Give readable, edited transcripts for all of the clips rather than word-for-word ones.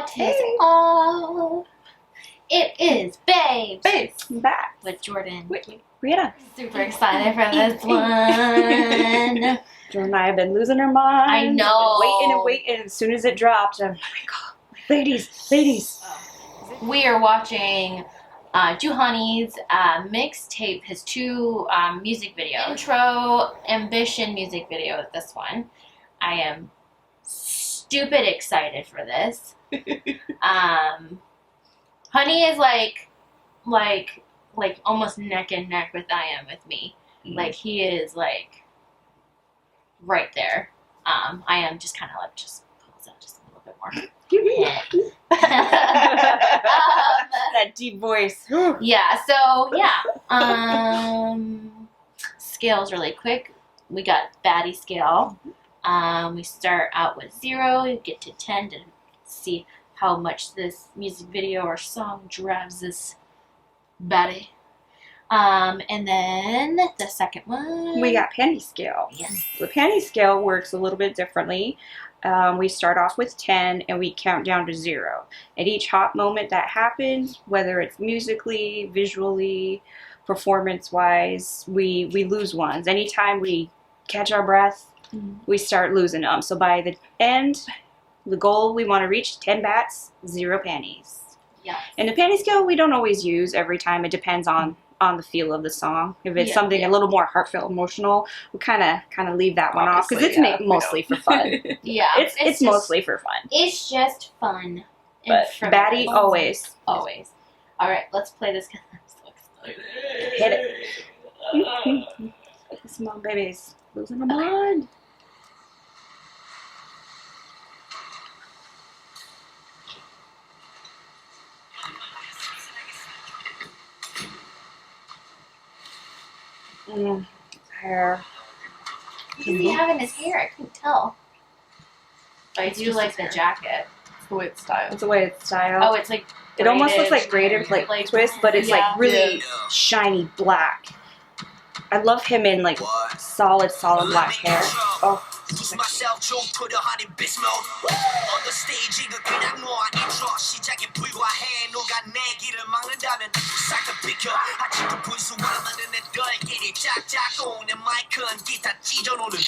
What is up? It is Babes back with Jordan. Whitney. Brianna. Super excited for this one. Jordan and I have been losing our minds. I know. Waiting and waiting. As soon as it dropped, I'm like, oh my god, ladies. We are watching Joohoney's Mixtape, his two music videos. Intro Ambition music video with this one. I am stupid excited for this. Honey is like almost neck and neck with I am with me. Like he is like right there. I am just kind of like just pulls out just a little bit more. That deep voice. Yeah. So yeah. Scales really quick. We got baddie scale. We start out with 0. You get to 10 to see how much this music video or song drives this baddie. And then the second one. We got panty scale. Yes. The panty scale works a little bit differently. We start off with 10 and we count down to 0. At each hot moment that happens, whether it's musically, visually, performance-wise, we lose ones. Anytime we catch our breath, we start losing them. So by the end, the goal we want to reach 10 bats, 0 panties. Yeah. And the panty scale we don't always use every time. It depends on the feel of the song. If it's something a little more heartfelt, emotional, we kind of leave that one off because it's mostly for fun. Yeah, it's just, mostly for fun. It's just fun. But baddie always. All right, let's play this. I'm so excited. Hit it. This Monbebe's losing her mind. Hair. What does he have in his hair? I couldn't tell. I do like the jacket. It's the way it's styled. It's the way it's styled. Oh, it's like it almost looks like braided like twist, but it's like really shiny black. I love him in like solid black hair. Oh. Myself 좀 고려하는 비스모 on the stage 이거 그냥 놓아 intro 시작에 불과해 누가 내 길을 막는다면 싹다 비켜 아직도 분수화만은 내 덜끼리 짝짝 오는 마이크는 기타 찢어놓는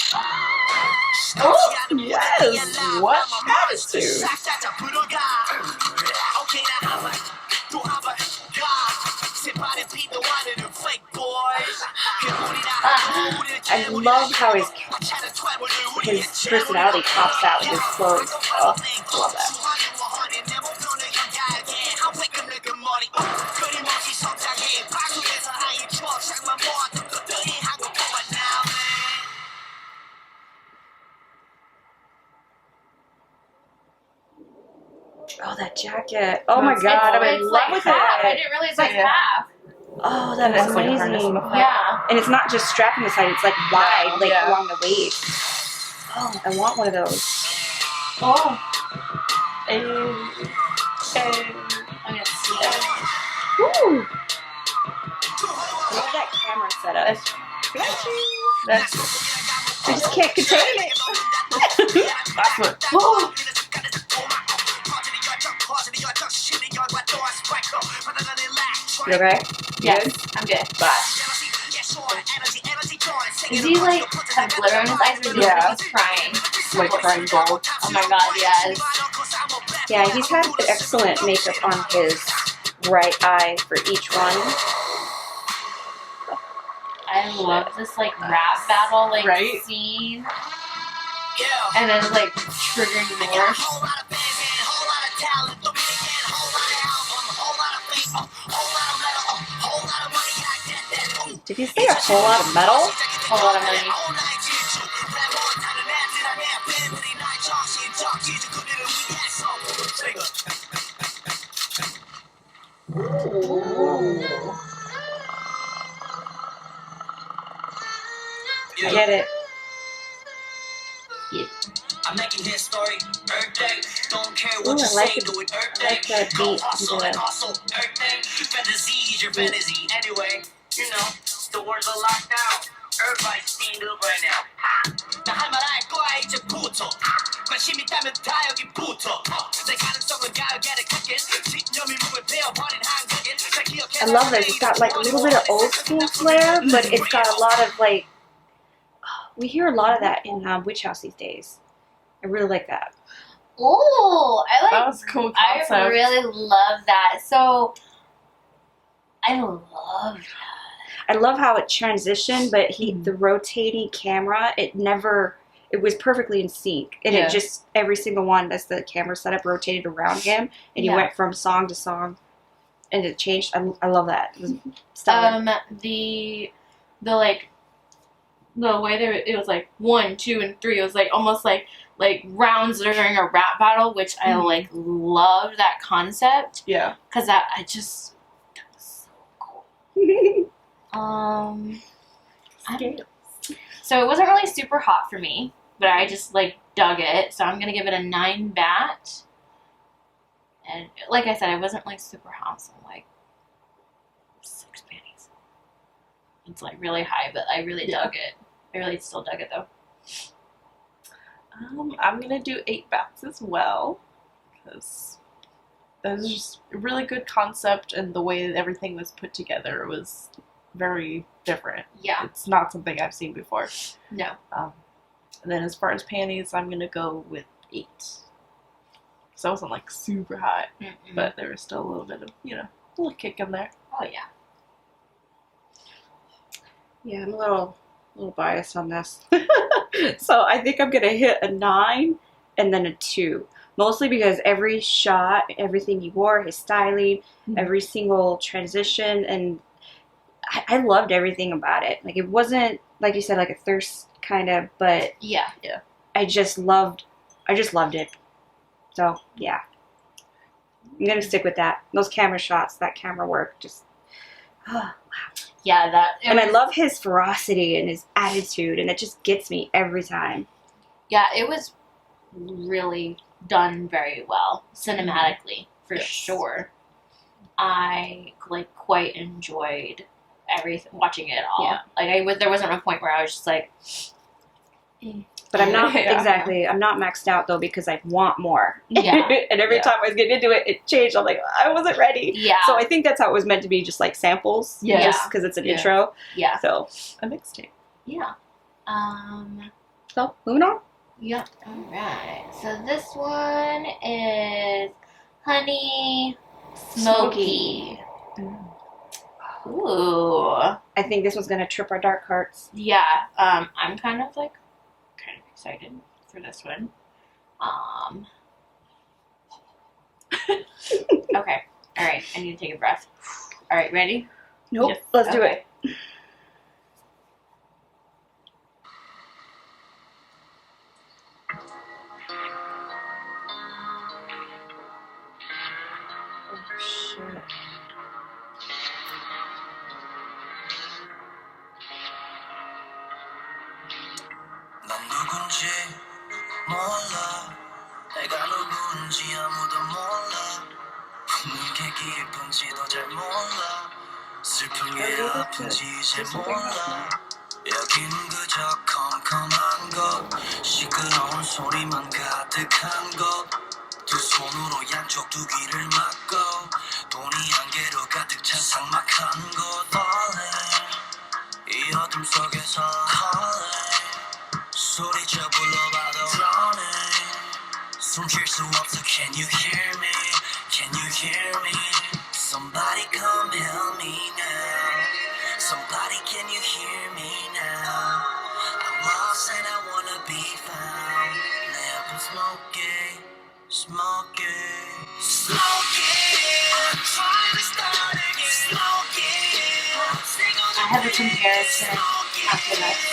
Oh, yes! What attitude? 싹다 다 불어가 오케이 나 한번 또 한번 가 세발의 피도 하늘은 fake boys I love how his personality pops out with his clothes. Oh, I love that. Oh, that jacket. Oh my god, I'm in love with it. I didn't realize it's like half. Oh, that is amazing. Yeah. And it's not just strapped on the side, it's like wide, like along the waist. Oh, I want one of those. Oh. I'm gonna see that. Woo! I love that camera setup. I just can't contain it. That's what. Oh. You okay? Yes, I'm good. Bye. Is he like have glitter in his eyes or is he crying? Like crying gold. Oh my god, yes. Yeah, he's had excellent makeup on his right eye for each one. I love this like rap battle scene. And then like triggering more. Did you say a whole lot of metal? A whole lot of money. I get it. Yeah. I'm making his story every day. Don't care Ooh, what you I like say, it. do it every I like day. that beat. Hustle and hustle every day. Fantasy is your fantasy anyway. You know, the words are locked down. Everybody's steamed up right now. 나 할 말 할 거야 이제부터. 관심 있다면 다 여기 붙어 내 가능성은 가열계를 깎인 집념이 몸을 베어버린 한국인 잘 기억해 I love this. It's got like a little bit of old school flair, but it's got a lot of like. We hear a lot of that in Witch House these days. I really like that. Oh, I That like. was a cool I concept. really love that. So, I love that. I love how it transitioned, but the rotating camera, it was perfectly in sync. And Yeah. it just, every single one, that's the camera setup rotated around him. And he Yeah. went from song to song. And it changed. I love that. It was stellar. The like, the way it was like 1, 2, and 3. It was like almost like rounds during a rap battle, which I like loved that concept. Yeah. Because that was so cool. So it wasn't really super hot for me, but I just like dug it. So I'm gonna give it a 9 bat. And like I said, it wasn't like super hot, so I'm like 6 panties. It's like really high, but I really dug it. I really still dug it though. I'm gonna do 8 bats as well, because that was just a really good concept, and the way that everything was put together was very different. Yeah. It's not something I've seen before. No. And then as far as panties, I'm gonna go with 8. So I wasn't like super hot, but there was still a little bit of, a little kick in there. Oh yeah. Yeah, I'm a little biased on this. So I think I'm going to hit a 9 and then a 2. Mostly because every shot, everything he wore, his styling, every single transition, and I loved everything about it. Like, it wasn't, like you said, like a thirst kind of, but Yeah. I just loved it. So, yeah. I'm going to stick with that. Those camera shots, that camera work, just... Yeah, and I love his ferocity and his attitude, and it just gets me every time. Yeah, it was really done very well, cinematically, for sure. I like quite enjoyed watching it all. Yeah. Like there wasn't a point where I was just like, But I'm not Yeah. exactly. I'm not maxed out though because I want more. Yeah. And every time I was getting into it, it changed. I'm like, I wasn't ready. yeah, So I think that's how it was meant to be, just like samples. Yeah. Just because it's an Yeah. intro. yeah, So A mixtape. yeah. so moving on. Yep. All right. So this one is Honey Smoky. Ooh. I think this one's gonna trip our dark hearts. Yeah. I'm kind of excited for this one. Okay. All right. I need to take a breath. All right. Ready? Nope. Yes. Let's do Okay. it. Oh shit. 난 누군지 몰라 내가 누군지 아무도 몰라 웃는 게 기쁜지도 잘 몰라 슬픈 게 아픈지 이제 몰라 여긴 그저 컴컴한 것 시끄러운 소리만 가득한 것 두 손으로 양쪽 두 귀를 막고 돈이 안개로 가득 찬 삭막한 곳 Falling 이 어둠 속에서 Calling 소리쳐 불러봐도 Drowning 숨쉴 수 없어 Can you hear me? Can you hear me? Somebody come help me now Somebody can you hear me now I'm lost and I wanna be found 내 앞은 smoky Smoky Smoky I'm trying to start again Smoky I have a comparison after this.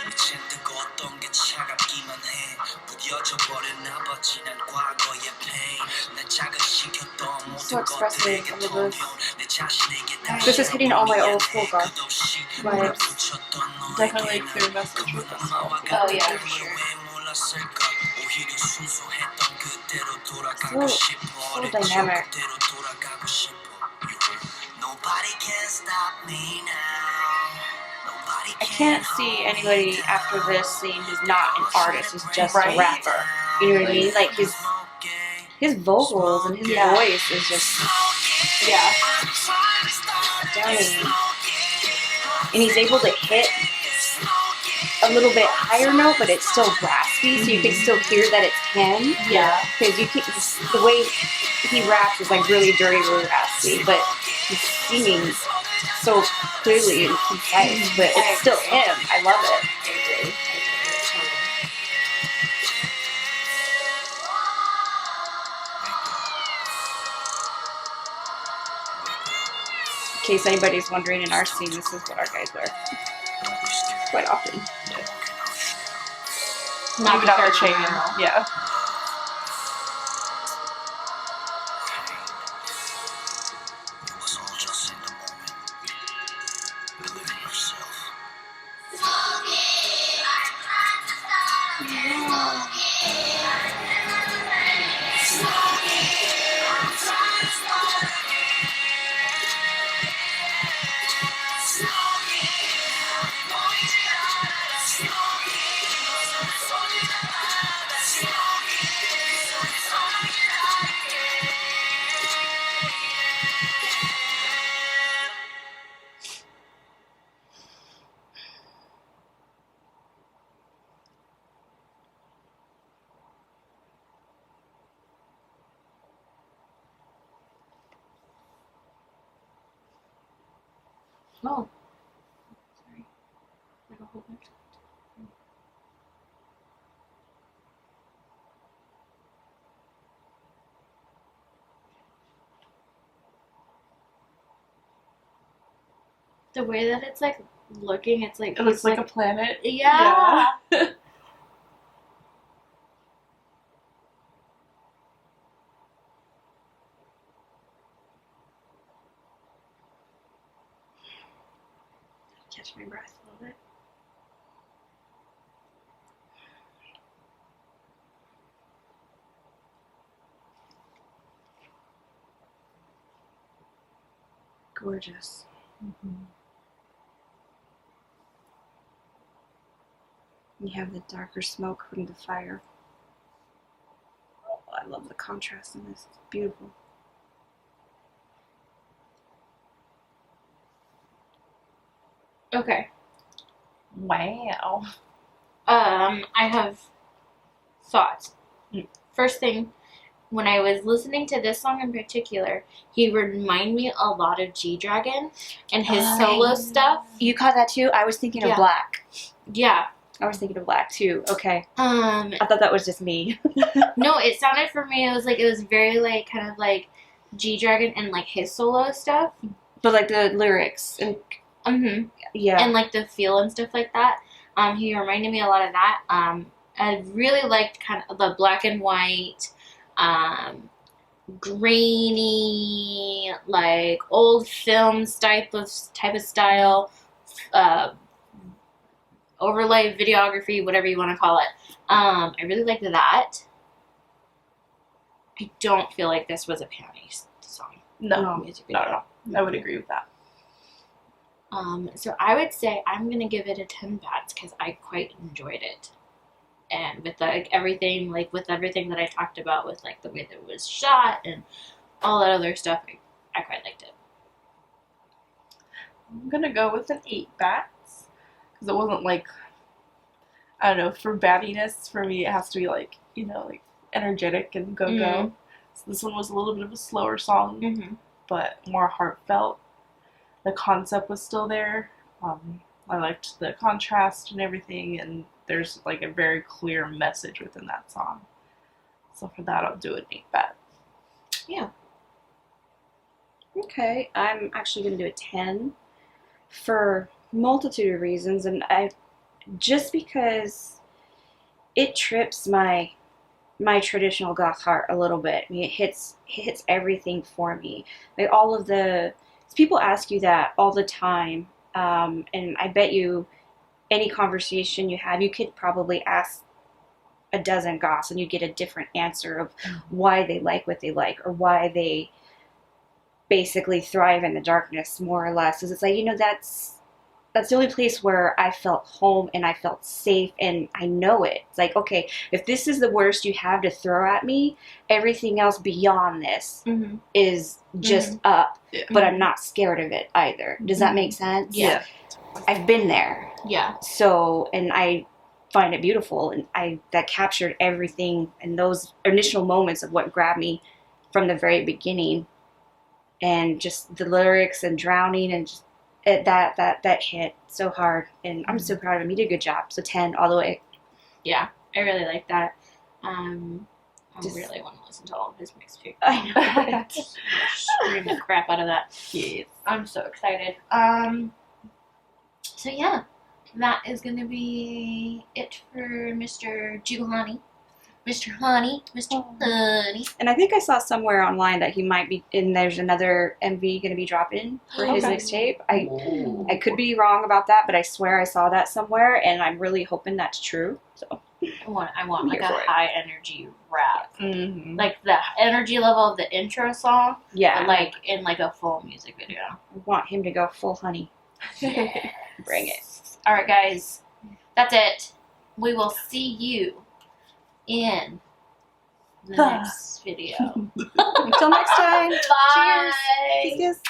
미친 듯 어떤 게 차갑기만 해 무뎌져 버렸나 봐 지난 과거의 pain 내 자극시켰던 So 모든 expressive. 것들에게 I love 통용 내 자신에게 This is hitting all my old school girl. 끝없이 vibes. Definitely a clear message with this song. Oh yeah, for sure. So dynamic. I can't see anybody after this scene who's not an artist, who's just a rapper. You know what I mean? Like his vocals and his voice is just stunning. And he's able to hit a little bit higher note, but it's still raspy, so you can still hear that it's him. Yeah. Because you can, the way he raps is like really dirty, really raspy, but he's singing so clearly and concise, but it's still him. I love it. In case anybody's wondering, in our scene, this is what our guys wear. Quite often. Not Even out the the chain. chain. Yeah. Oh. Sorry. Like a whole bunch. The way that it's like looking, it's like It looks like a planet. yeah. Yeah. Catch my breath a little bit. Gorgeous. You have the darker smoke from the fire. Oh, I love the contrast in this. It's beautiful. Okay. Wow. I have thoughts. Mm. First thing, when I was listening to this song in particular, he reminded me a lot of G-Dragon and his solo stuff. You caught that too? I was thinking of Yeah. Black. Yeah. I was thinking of Black too. Okay. I thought that was just me. No, it sounded for me, it was very like kind of like G-Dragon and like his solo stuff. But like the lyrics and Mm-hmm. yeah. And like the feel and stuff like that. He reminded me a lot of that. I really liked kind of the black and white, grainy, like old films type of style, overlay videography, whatever you want to call it. I really liked that. I don't feel like this was a panties song. No. Music video. No. I would agree with that. So I would say I'm gonna give it a 10 bats because I quite enjoyed it, and with like everything that I talked about with like the way that it was shot and all that other stuff, I quite liked it. I'm gonna go with an 8 bats because it wasn't like, I don't know, for battiness for me it has to be like, you know, like energetic and go. Mhm. So this one was a little bit of a slower song, Mm-hmm. but more heartfelt. The concept was still there. I liked the contrast and everything, and there's like a very clear message within that song. So for that, I'll do an 8 bat. Yeah. Okay, I'm actually going to do a 10 for multitude of reasons, and just because it trips my traditional goth heart a little bit. I mean, it hits everything for me. Like all of the people ask you that all the time And I bet you any conversation you have, you could probably ask a dozen goths and you get a different answer of why they like what they like, or why they basically thrive in the darkness, more or less. Because it's like, you know, that's the only place where I felt home and I felt safe, and I know it. It's like, okay, if this is the worst you have to throw at me, everything else beyond this is just up, but I'm not scared of it either. Does that make sense? Yeah. I've been there. Yeah. So, and I find it beautiful, and that captured everything in those initial moments of what grabbed me from the very beginning, and just the lyrics and drowning, and just that hit so hard, and I'm so proud of him. He did a good job. So 10 all the way. Yeah, I really like that. I Just- really want to listen to all of his mixtape. I know. Scream the crap out of that. Yes. I'm so excited. So yeah, that is gonna be it for Mr. Joohoney. Mr. Honey. And I think I saw somewhere online that he might be, and there's another MV going to be dropping for his Okay. mixtape. I could be wrong about that, but I swear I saw that somewhere, and I'm really hoping that's true. So I want I'm like a here for it. high energy rap. Mm-hmm. Like the energy level of the intro song, yeah, but like in like a full music video. I want him to go full honey. Bring it. Alright guys, that's it. We will see you in the next video. Until next time. Bye. Cheers. Kiss.